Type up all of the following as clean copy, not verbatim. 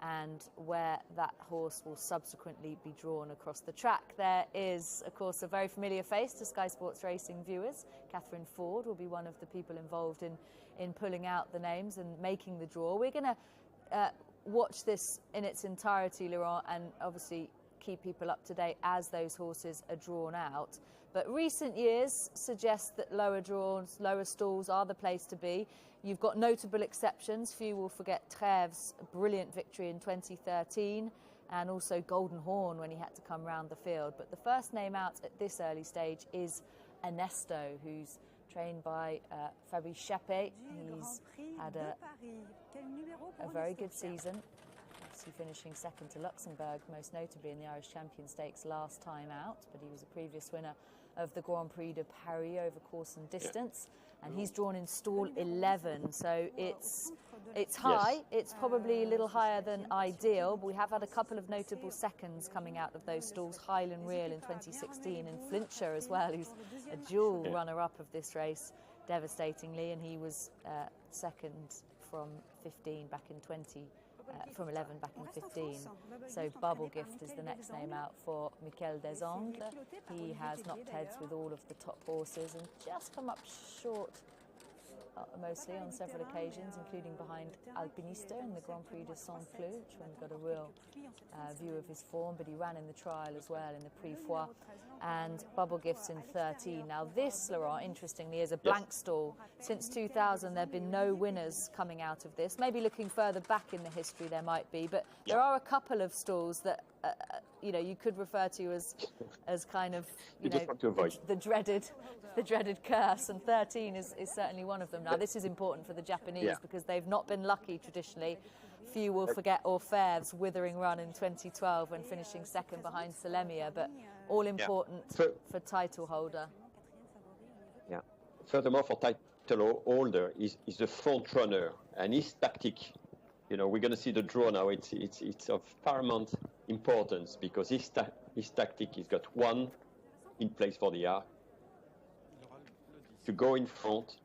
and where that horse will subsequently be drawn across the track. There is, of course, a very familiar face to Sky Sports Racing viewers. Catherine Ford will be one of the people involved in pulling out the names and making the draw. We're going to watch this in its entirety, Laurent, and obviously keep people up to date as those horses are drawn out. But recent years suggest that lower draws, lower stalls are the place to be. You've got notable exceptions. Few will forget Trèves' brilliant victory in 2013 and also Golden Horn when he had to come round the field. But the first name out at this early stage is Onesto, who's trained by Fabrice Chappé. He's had a very good season. Obviously finishing second to Luxembourg, most notably in the Irish Champion Stakes last time out, but he was a previous winner of the Grand Prix de Paris over course and distance, and he's drawn in stall 11, so it's high. Yes. It's probably a little higher than ideal, but we have had a couple of notable seconds coming out of those stalls. Highland Real in 2016 and Flintshire as well, who's a dual runner-up of this race devastatingly, and he was second from 15 back in 20. From 11 back in 15. So Bubble Gift is the next name out for Michael Desangles. He has knocked heads with all of the top horses and just come up short mostly on several occasions, including behind Alpinista in the Grand Prix de Saint-Cloud, which one got a real view of his form, but he ran in the trial as well in the Prix Foix, and Bubble Gifts in 13. Now this, Laurent, interestingly, is a blank stall. Since 2000 there have been no winners coming out of this. Maybe looking further back in the history there might be, but there are a couple of stalls that you know, you could refer to as kind of, you know, the dreaded curse, and 13 is certainly one of them. Now this is important for the Japanese because they've not been lucky traditionally. Few will forget Orfèvres' withering run in 2012 when finishing second behind Salemia, but all important for title holder. Yeah. Furthermore, for title holder is the front runner and his tactic. You know, we're going to see the draw now. It's of paramount importance because his tactic, he's got one in place for the arc to go in front,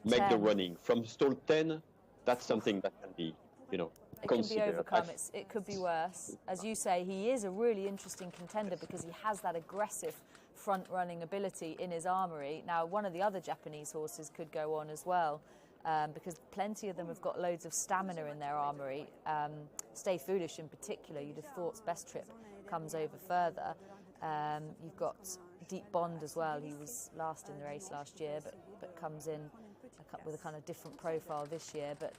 make the running from stall 10. That's something that can be, you know, it can be overcome. It could be worse. As you say, he is a really interesting contender because he has that aggressive front-running ability in his armoury. Now, one of the other Japanese horses could go on as well. Because plenty of them have got loads of stamina in their armoury. Stay Foolish in particular, you'd have thought's best trip comes over further. You've got Deep Bond as well, he was last in the race last year, but comes in with a kind of different profile this year. But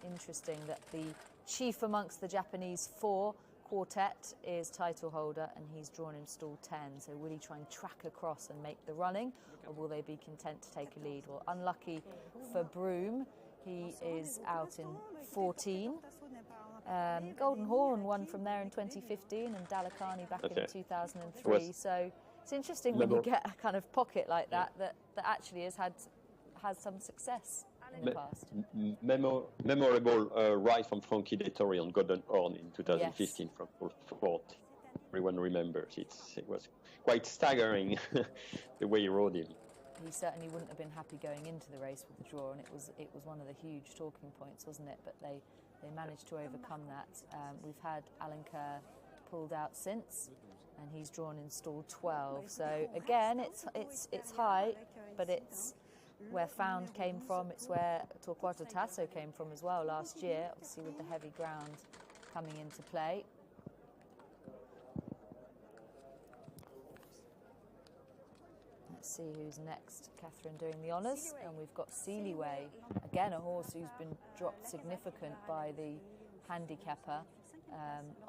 interesting that the chief amongst the Japanese four quartet is title holder, and he's drawn in stall 10. So will he try and track across and make the running, or will they be content to take a lead? Well, unlucky for Broome, he is out in 14. Golden Horn won from there in 2015, and Dalakani back in 2003. So it's interesting when you get a kind of pocket like that that actually has some success in the past. Memorable ride from Frankie Dettori on Golden Horn in 2015 from Fort. Everyone remembers it was quite staggering the way he rode him. He certainly wouldn't have been happy going into the race with the draw, and it was one of the huge talking points, wasn't it? But they managed to overcome that. We've had Alenquer pulled out since, and he's drawn in stall 12. So again, it's high, but it's where Found came from. It's where Torquator Tasso came from as well last year, obviously with the heavy ground coming into play. Let's see who's next. Catherine doing the honours, and we've got Sealiway, again a horse who's been dropped significant by the handicapper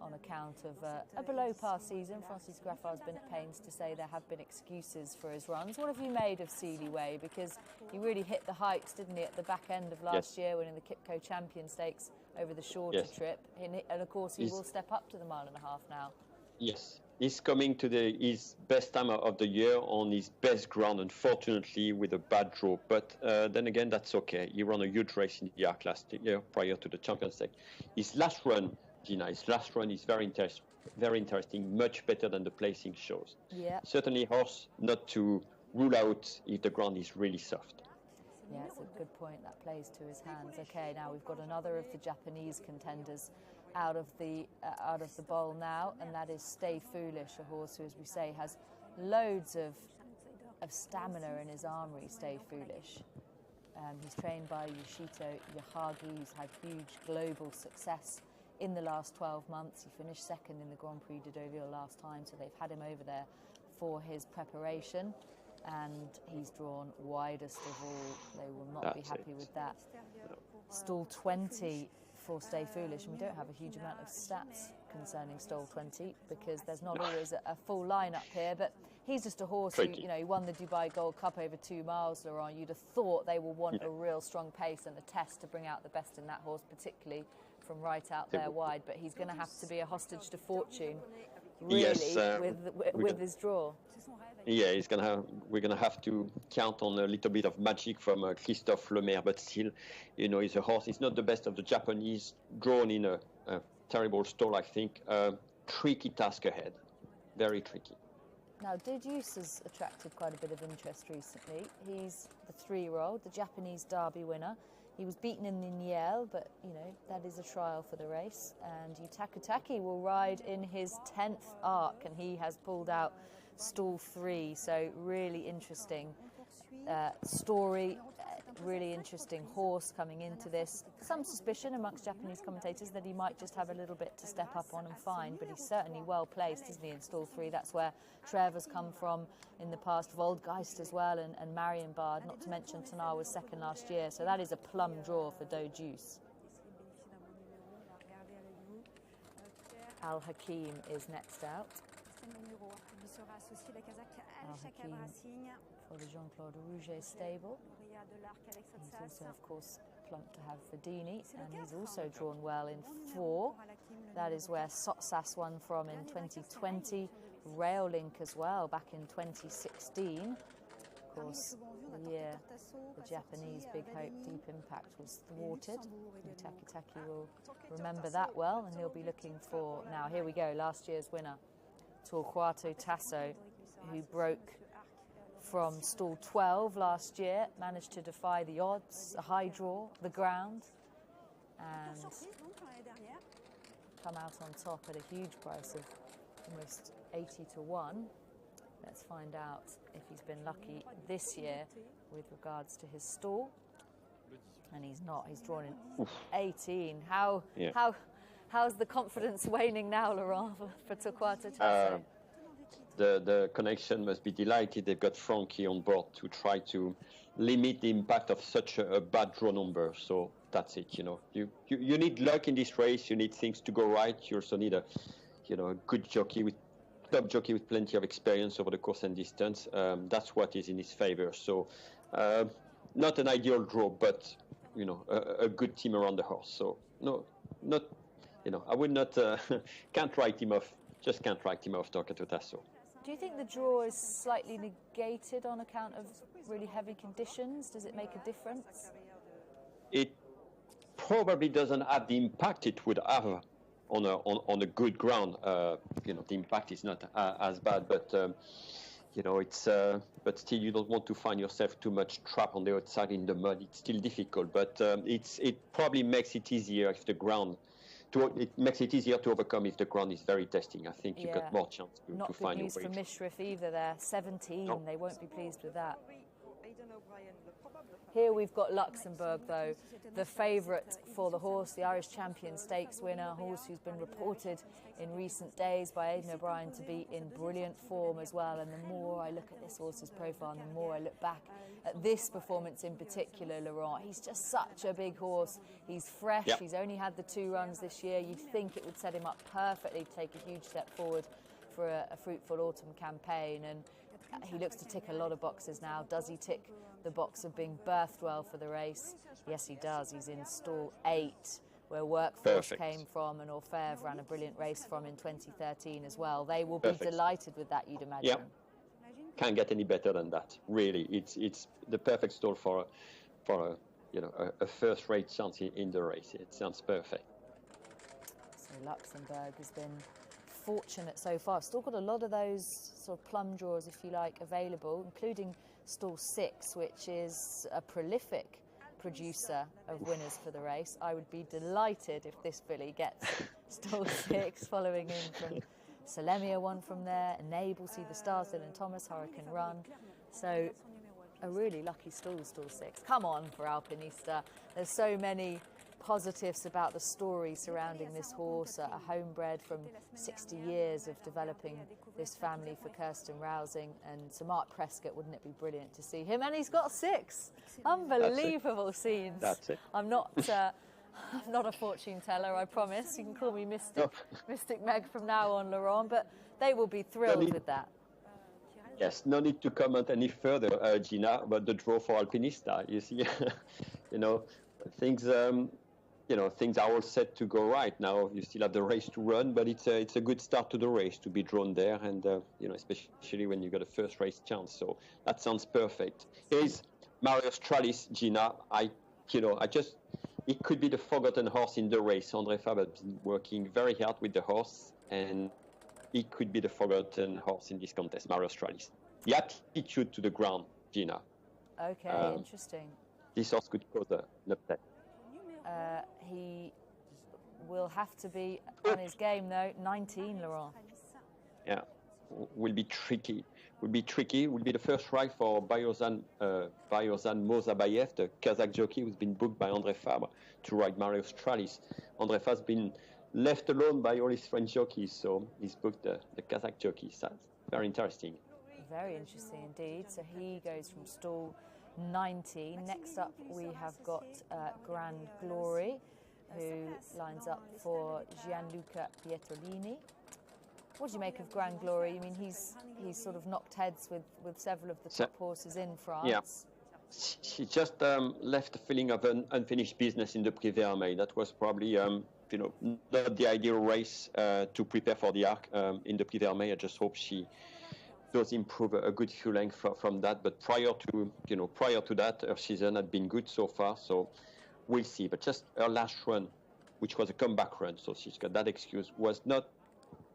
on account of a below par season. Francis Graffard's been at pains to say there have been excuses for his runs. What have you made of Sealiway? Because he really hit the heights, didn't he, at the back end of last year, winning the Kipco Champion Stakes over the shorter trip. And of course he will step up to the 1.5 miles now. Yes, he's coming to his best time of the year on his best ground, unfortunately with a bad draw. But then again, that's okay. He ran a huge race in the Arc last year prior to the Champions League. His last run, Gina, his last run is very interesting, much better than the placing shows. Yeah. Certainly horse not to rule out if the ground is really soft. Yeah, it's a good point. That plays to his hands. Okay, now we've got another of the Japanese contenders out of the bowl now, and that is Stay Foolish, a horse who, as we say, has loads of stamina in his armory. Stay Foolish. He's trained by Yoshito Yahagi, who's had huge global success in the last 12 months. He finished second in the Grand Prix de Deauville last time, so they've had him over there for his preparation, and he's drawn widest of all. They will not be happy with that. Stall 20 for Stay Foolish, and we don't have a huge amount of stats concerning Stall 20 because there's not always a full lineup here, but he's just a horse who, you know, he won the Dubai Gold Cup over 2 miles, Laurent. You'd have thought they will want a real strong pace and a test to bring out the best in that horse, particularly from right out there wide, but he's going to have to be a hostage to fortune, really, with his draw. Yeah, we're gonna have to count on a little bit of magic from Christophe Lemaire, but still, you know, he's a horse. He's not the best of the Japanese, drawn in a terrible stall, I think. Tricky task ahead, very tricky. Now, Deuce has attracted quite a bit of interest recently. He's the 3-year-old, the Japanese Derby winner. He was beaten in the Niel, but, you know, that is a trial for the race. And Yutakutaki will ride in his 10th arc, and he has pulled out Stall 3. So really interesting story, really interesting horse coming into this. Some suspicion amongst Japanese commentators that he might just have a little bit to step up on and find, but he's certainly well placed, isn't he, in Stall 3? That's where Trevor's come from in the past, Voldgeist as well, and Marienbad, not to mention Tanar was second last year, so that is a plum draw for Deuce. Al Hakeem is next out. Al Hakeem for the Jean-Claude Rouget stable. He's also, of course, plumped to have Vadeni, and he's also drawn well in 4. That is where Sotsas won from in 2020, Railink as well back in 2016. Of course, the year the Japanese Big Hope Deep Impact was thwarted. Taki will remember that well, and he'll be looking for, now here we go, last year's winner, Torquator Tasso, who broke from stall 12 last year, managed to defy the odds, a high draw, the ground, and come out on top at a huge price of almost 80 to 1. Let's find out if he's been lucky this year with regards to his stall. And he's not. He's drawn in 18. How's the confidence waning now, Laurent, for Torquator Tasso? The connection must be delighted. They've got Frankie on board to try to limit the impact of such a bad draw number. So that's it. You know, you need luck in this race. You need things to go right. You also need a good jockey top jockey with plenty of experience over the course and distance. That's what is in his favor. So not an ideal draw, but a good team around the horse. So I would not can't write him off. Just can't write him off, Torquator Tasso. Do you think the draw is slightly negated on account of really heavy conditions? Does it make a difference? It probably doesn't have the impact it would have on a good ground. The impact is not as bad, but it's but still you don't want to find yourself too much trapped on the outside in the mud. It's still difficult, but it probably makes it easier if the ground. It makes it easier to overcome if the ground is very testing. I think you've got more chance to find your way. Not good news for Mishriff either there. 17, no. They won't be pleased with that. Here we've got Luxembourg, though, the favourite for the horse, the Irish Champion Stakes winner, a horse who's been reported in recent days by Aidan O'Brien to be in brilliant form as well. And the more I look at this horse's profile and the more I look back at this performance in particular, Laurent, he's just such a big horse. He's fresh. Yep. He's only had the 2 runs this year. You'd think it would set him up perfectly to take a huge step forward for a fruitful autumn campaign. And he looks to tick a lot of boxes now. Does he tick the box of being birthed well for the race? Yes, he does. He's in stall 8, where Workforce came from and Orfèvre ran a brilliant race from in 2013 as well. They will be delighted with that, you'd imagine. Yep. Can't get any better than that. Really, it's the perfect stall for a first-rate chance in the race. It sounds perfect. So Luxembourg has been fortunate so far. Still got a lot of those sort of plum draws, if you like, available, including stall 6, which is a prolific producer of winners for the race. I would be delighted if this filly gets stall 6, following in from Salemia, one from there, Enable, See the Stars, Dylan Thomas, Hurricane Run. So a really lucky stall 6. Come on for Alpinista. There's so many positives about the story surrounding this horse, a homebred from 60 years of developing this family for Kirsten Rousing and Sir Mark Prescott. Wouldn't it be brilliant to see him? And he's got 6. Unbelievable scenes. That's it. I'm not a fortune teller, I promise. You can call me Mystic Meg from now on, Laurent, but they will be thrilled with that. Yes, no need to comment any further, Gina, about the draw for Alpinista. You see, things things are all set to go right now. You still have the race to run, but it's a good start to the race to be drawn there, and especially when you got a first race chance. So that sounds perfect. Here's Mare Australis, Gina. It could be the forgotten horse in the race. André Fabre has been working very hard with the horse, and it could be the forgotten horse in this contest, Mare Australis. The attitude to the ground, Gina. Okay, interesting. This horse could cause an upset. He will have to be on his game, though. 19, Laurent. Yeah, will be tricky. Will be the first ride for Bayozan Mozabayev, the Kazakh jockey who's been booked by André Fabre to ride Mare Australis. André Fabre's been left alone by all his French jockeys, so he's booked the Kazakh jockeys. That's very interesting. Very interesting indeed. So he goes from stall 19. Next up, we have got Grand Glory, who lines up for Gianluca Pietrolini. What do you make of Grand Glory? I mean, he's sort of knocked heads with several of the top horses in France. Yeah. She just left the feeling of an unfinished business in the Prix Vermeil. That was probably not the ideal race to prepare for the Arc in the Prix Vermeil. I just hope she does improve a good few lengths from that. But prior to that, her season had been good so far. So we'll see. But just her last run, which was a comeback run, so she's got that excuse, was not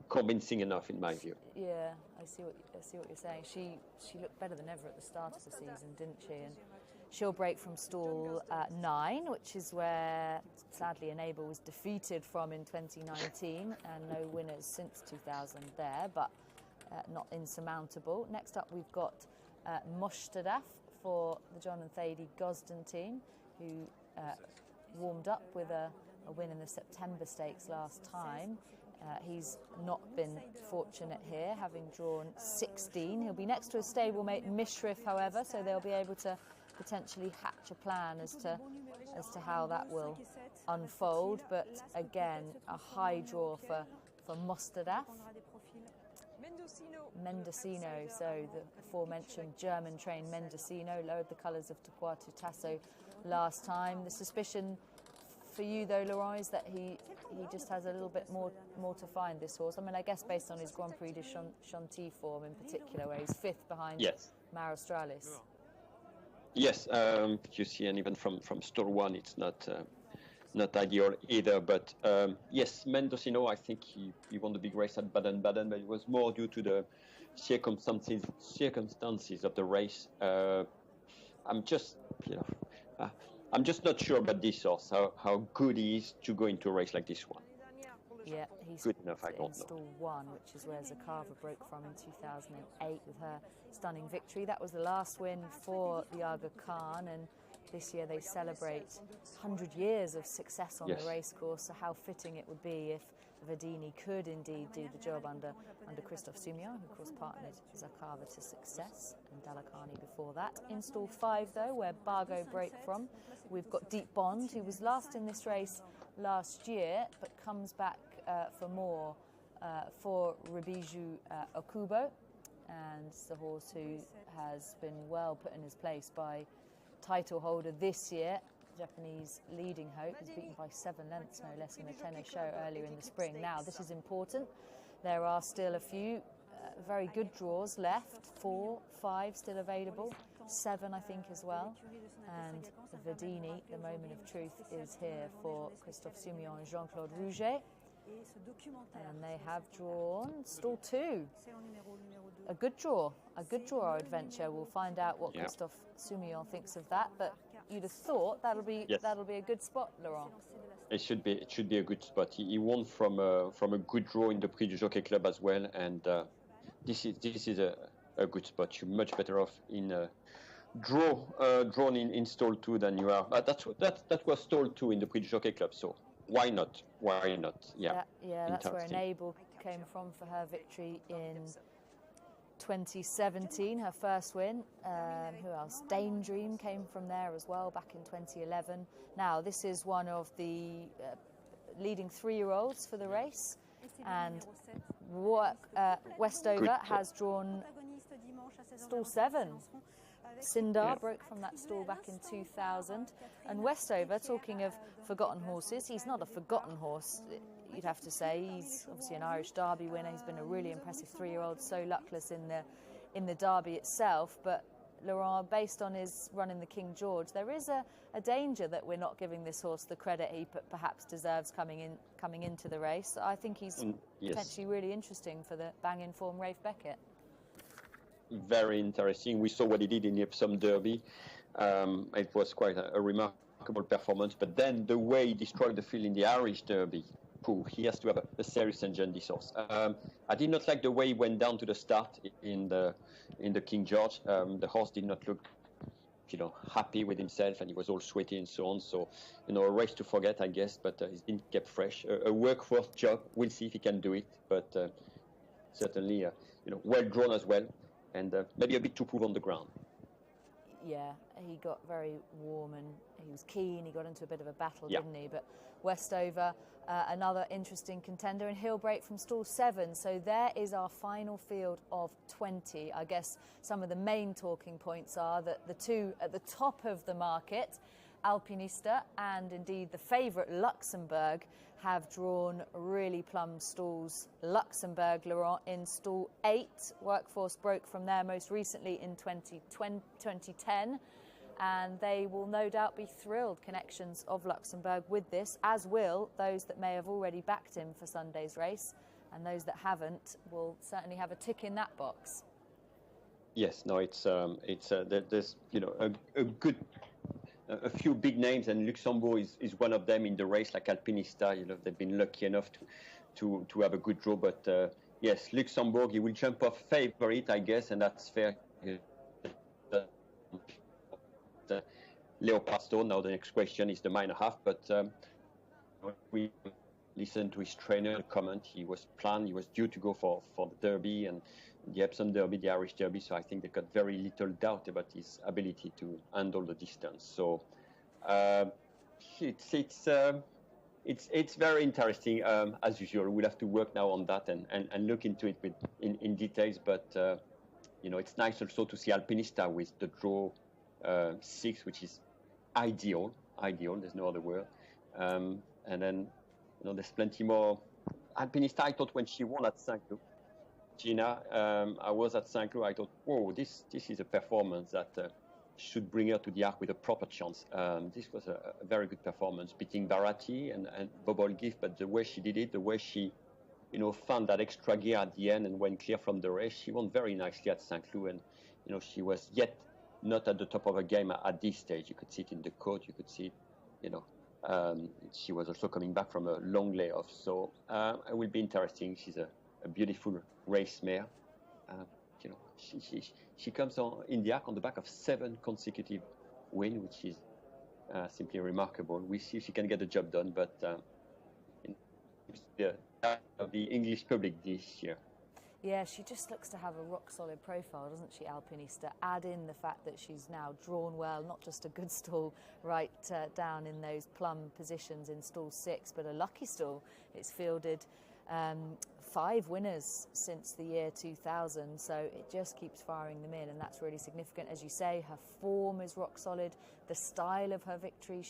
convincing enough in my view. Yeah, I see what you're saying. She looked better than ever at the start of the season, didn't she? And she'll break from stall 9, which is where sadly Enable was defeated from in 2019, and no winners since 2000 there, but not insurmountable. Next up, we've got Mostahdaf for the John and Thady Gosden team, who warmed up with a win in the September Stakes last time. He's not been fortunate here, having drawn 16. He'll be next to his stablemate Mishriff, however, so they'll be able to potentially hatch a plan as to how that will unfold. But again, a high draw for Mostahdaf. Mendocino, so the aforementioned German-trained Mendocino, lowered the colours of Torquator Tasso last time. The suspicion for you, though, Laurent, is that he just has a little bit more to find, this horse. I mean, I guess based on his Grand Prix de Chantilly form in particular, where he's 5th behind Mare Australis. Yes, you see, and even from stall 1, it's not ideal either. But yes, Mendocino, I think he won the big race at Baden-Baden, but it was more due to the circumstances of the race. I'm just not sure about this horse, how good he is to go into a race like this one. Yeah, he's good enough, I don't know. Stall 1, which is where Zakava broke from in 2008 with her stunning victory. That was the last win for the Aga Khan, and this year they celebrate 100 years of success on the racecourse, so how fitting it would be if Vadeni could indeed do the job under Christophe Soumillon, who of course partnered Zakava to success, and Dalakani before that. In stall 5, though, where Bargo broke from, we've got Deep Bond, who was last in this race last year, but comes back for more for Ribiju Okubo, and the horse who has been well put in his place by title holder this year, Japanese leading hope, is beaten by 7 lengths, no less, in the tennis show earlier in the spring. Now, this is important. There are still a few very good draws left, 4, 5 still available, 7 I think as well. And Verdini, the moment of truth, is here for Christophe Soumillon and Jean-Claude Rouget. And they have drawn stall 2. A good draw adventure. We'll find out what Christophe Soumillon thinks of that, but you'd have thought that'll be a good spot, Laurent. It should be a good spot. He won from a good draw in the Prix du Jockey Club as well, and this is a good spot. You're much better off in drawn in stall 2 than you are. But that was stall 2 in the Prix du Jockey Club, so why not? Why not? Yeah. That's where Enable came from for her victory in 2017, her first win. Who else? Daydream came from there as well back in 2011. Now, this is one of the leading 3-year-olds for the race, and Westover has drawn stall 7. Sindar broke from that stall back in 2000. And Westover, talking of forgotten horses, he's not a forgotten horse, you'd have to say. He's obviously an Irish Derby winner. He's been a really impressive 3-year-old, so luckless in the Derby itself. But Laurent, based on his run in the King George, there is a danger that we're not giving this horse the credit he perhaps deserves coming into the race. I think he's potentially really interesting for the bang-in form Rafe Beckett. Very interesting. We saw what he did in the Epsom Derby. It was quite a remarkable performance. But then the way he destroyed the field in the Irish Derby, he has to have a serious engine, this horse. I did not like the way he went down to the start in the King George. The horse did not look, happy with himself, and he was all sweaty and so on. So, a race to forget, I guess. But he's been kept fresh. A workhorse job. We'll see if he can do it. But certainly, well drawn as well. And maybe a bit too poor on the ground. Yeah, he got very warm and he was keen. He got into a bit of a battle, didn't he? But Westover, another interesting contender, and he'll break from stall 7. So there is our final field of 20. I guess some of the main talking points are that the two at the top of the market, Alpinista and indeed the favourite Luxembourg, have drawn really plum stalls. Luxembourg, Laurent, in stall 8. Workforce broke from there most recently in 2010. And they will no doubt be thrilled, connections of Luxembourg, with this, as will those that may have already backed him for Sunday's race. And those that haven't will certainly have a tick in that box. Yes, no, there's a few big names, and Luxembourg is one of them in the race, like Alpinista. They've been lucky enough to have a good draw. But yes, Luxembourg, he will jump off favourite, I guess, and that's fair. Leopard Stone. Now the next question is the minor half, but we listened to his trainer comment. He was due to go for the Derby and the Epsom Derby, the Irish Derby, so I think they got very little doubt about his ability to handle the distance. So it's very interesting. As usual, we'll have to work now on that and look into it in details. But it's nice also to see Alpinista with the draw 6, which is ideal. There's no other word. And then there's plenty more. Alpinista, I thought when she won at Saint-Cloud, Gina, I was at Saint-Cloud, I thought, whoa, this is a performance that should bring her to the arc with a proper chance. This was a very good performance, beating Baratti and Bobble Gift, but the way she did it, the way she, found that extra gear at the end and went clear from the race, she won very nicely at Saint-Cloud, and, she was yet not at the top of her game at this stage. You could see it in the coat, you could see it, she was also coming back from a long layoff, so it will be interesting. She's a beautiful race mare. She comes in the arc on the back of 7 consecutive wins, which is simply remarkable. We see if she can get the job done, but the English public this year. Yeah, she just looks to have a rock-solid profile, doesn't she, Alpinista? Add in the fact that she's now drawn well, not just a good stall right down in those plum positions in stall 6, but a lucky stall. It's fielded 5 winners since the year 2000, so it just keeps firing them in, and that's really significant. As you say, her form is rock-solid. The style of her victory,